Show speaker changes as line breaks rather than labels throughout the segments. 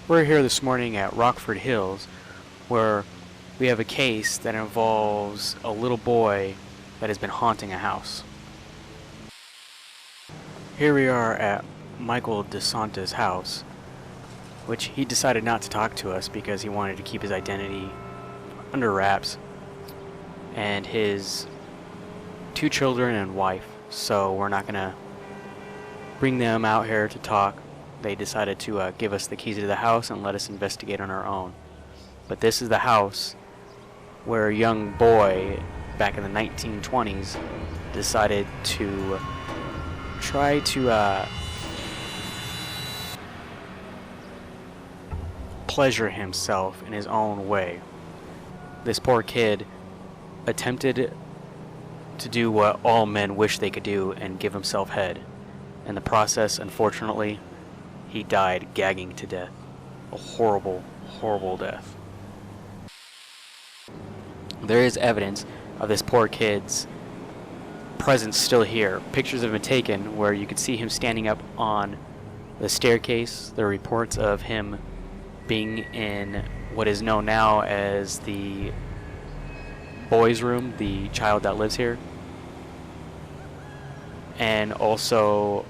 We're here this morning at Rockford Hills, where we have a case that involves a little boy that has been haunting a house. Here we are at Michael DeSanta's house, which he decided not to talk to us because he wanted to keep his identity under wraps, and his 2 children and wife, so we're not going to bring them out here to talk. They decided to give us the keys to the house and let us investigate on our own. But this is the house where a young boy back in the 1920s decided to try to pleasure himself in his own way. This poor kid attempted to do what all men wish they could do and give himself head. In the process, unfortunately, he died gagging to death. A horrible, horrible death. There is evidence of this poor kid's presence still here. Pictures have been taken where you could see him standing up on the staircase. There are reports of him being in what is known now as the boys' room, the child that lives here, and also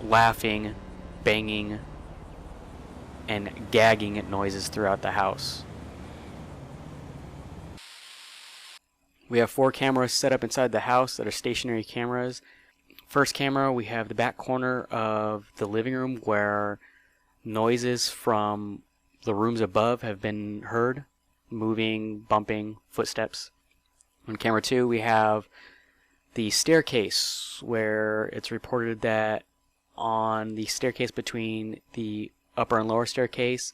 laughing, banging, and gagging at noises throughout the house. We have 4 cameras set up inside the house that are stationary cameras. First camera, we have the back corner of the living room where noises from the rooms above have been heard, moving, bumping, footsteps. On camera 2, we have the staircase where it's reported that on the staircase between the upper and lower staircase,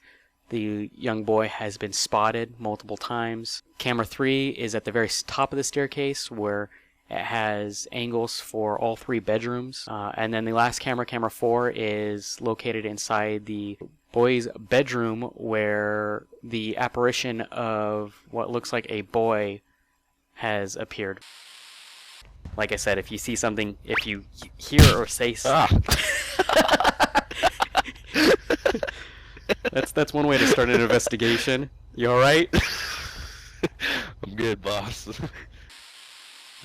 the young boy has been spotted multiple times. Camera 3 is at the very top of the staircase where it has angles for all 3 bedrooms. And then the last camera, camera 4, is located inside the boy's bedroom where the apparition of what looks like a boy has appeared. Like I said, if you see something, if you hear or say something, that's one way to start an investigation. You all right?
I'm good, boss.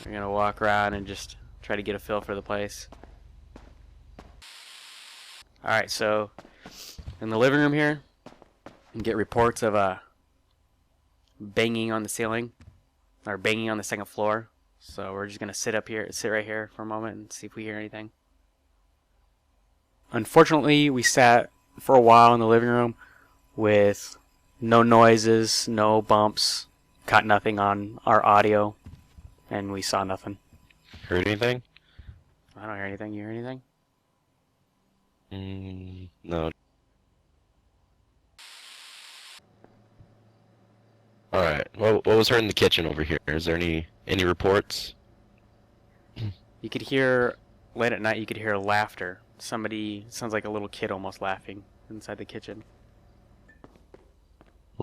We're gonna walk around and just try to get a feel for the place. All right, so in the living room here, you get reports of banging on the ceiling or banging on the second floor. So we're just gonna sit right here for a moment and see if we hear anything. Unfortunately, we sat for a while in the living room with no noises, no bumps, got nothing on our audio, and we saw nothing.
Heard anything?
I don't hear anything. You hear anything?
No. Alright, what was heard in the kitchen over here? Is there any reports?
You could hear, late at night, you could hear laughter. Somebody, sounds like a little kid almost laughing inside the kitchen.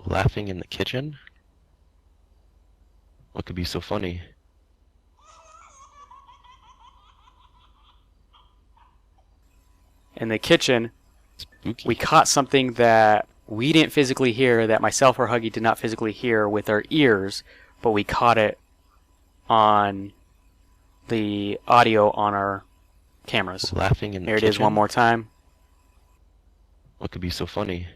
Laughing in the kitchen? What could be so funny?
In the kitchen,
Spooky.
we caught something that we didn't physically hear, that myself or Huggy did not physically hear with our ears, but we caught it on the audio on our cameras.
Laughing in the
Here it
kitchen?
is one more time.
What could be so funny?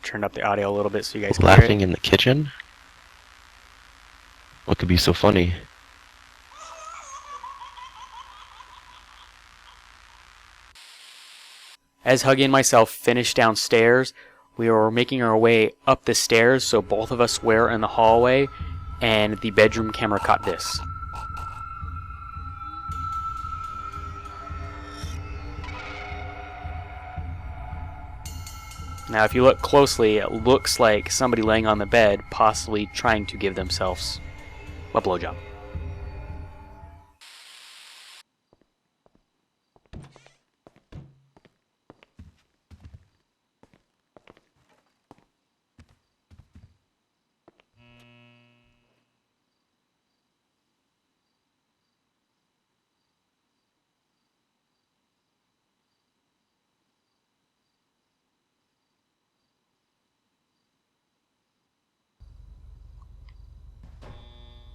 Turned up the audio a little bit so you guys can
Laughing
hear it.
in the kitchen? What could be so funny?
As Huggy and myself finished downstairs, we were making our way up the stairs, so both of us were in the hallway, and the bedroom camera caught this. Now, if you look closely, it looks like somebody laying on the bed, possibly trying to give themselves a blowjob.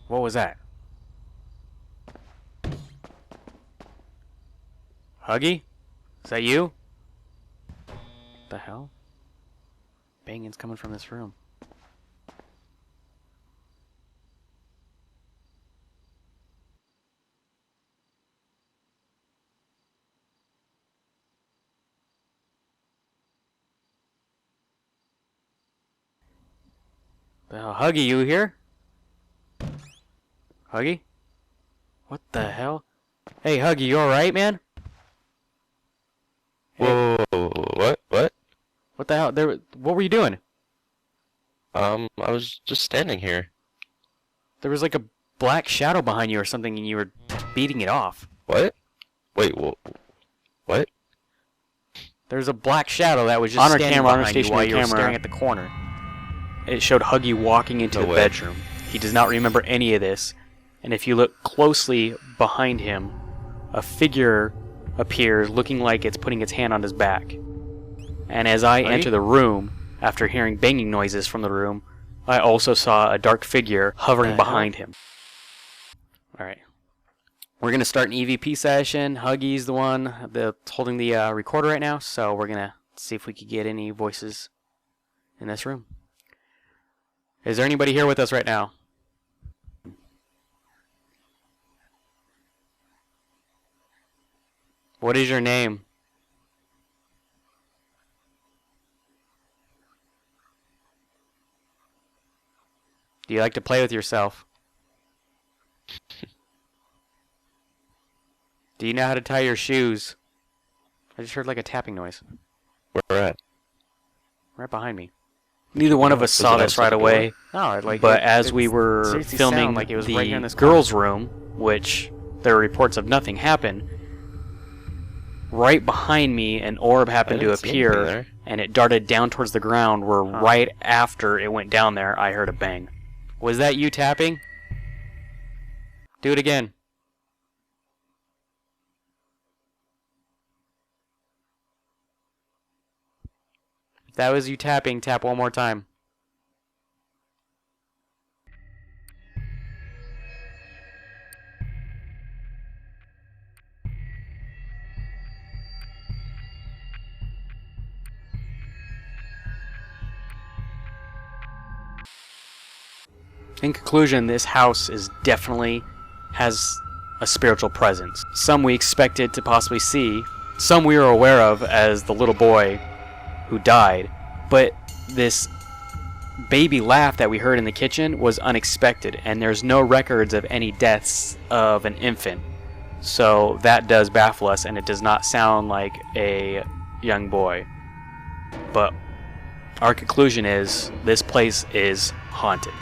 What was that? Huggy? Is that you? What the hell? Banging's coming from this room. The hell? Huggy, you here? Huggy? What the hell? Hey, Huggy, you alright, man? Hey.
Whoa, what?
What the hell? What were you doing?
I was just standing here.
There was like a black shadow behind you or something, and you were beating it off.
What? Wait, what?
There's a black shadow that was just
On our
standing
camera, on our
behind you while
stationary
you were
camera.
staring at the corner. It showed Huggy walking into
No
the
way.
bedroom. He does not remember any of this, and if you look closely behind him, a figure appears looking like it's putting its hand on his back. And as I
Huggy?
enter the room, after hearing banging noises from the room, I also saw a dark figure hovering behind him. Alright. We're going to start an EVP session. Huggy's the one that's holding the recorder right now, so we're going to see if we can get any voices in this room. Is there anybody here with us right now? What is your name? Do you like to play with yourself? Do you know how to tie your shoes? I just heard like a tapping noise.
Where at?
Right behind me. Neither one of us saw
it
this right
outside the
away.
No, like.
But as we were
seriously
filming
sound like it was
the
right here in this
girls' room, which there are reports of nothing happened, right behind me an orb happened to
didn't see anything
appear,
there.
and it darted down towards the ground where right after it went down there, I heard a bang. Was that you tapping? Do it again. If that was you tapping, tap one more time. In conclusion, this house is definitely has a spiritual presence. Some we expected to possibly see, some we were aware of as the little boy who died, but this baby laugh that we heard in the kitchen was unexpected, and there's no records of any deaths of an infant. So that does baffle us, and it does not sound like a young boy. But our conclusion is this place is haunted.